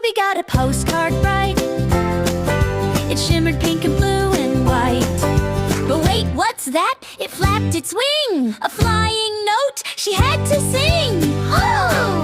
Ruby got a postcard right. It shimmered pink and blue and white. But wait, what's that? It flapped its wing. A flying note she had to sing. Oh!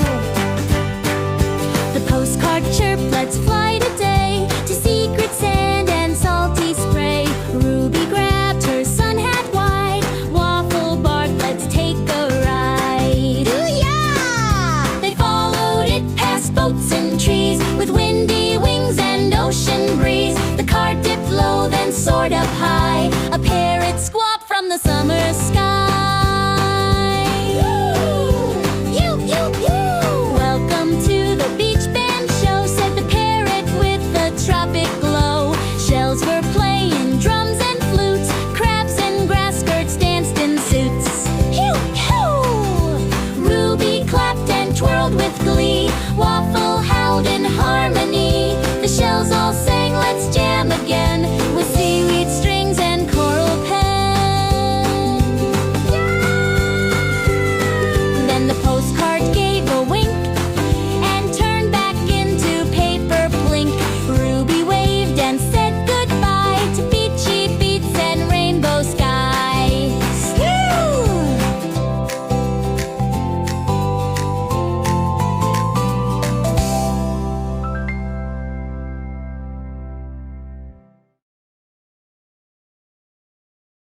The postcard chirped, let's fly today to secret sand and salty spray. Ruby grabbed her sun hat wide. Waffle barked, let's take a ride. Ooh-yah! They followed it past boats and trees with windy wings and ocean breeze. The car dipped low, then soared up high.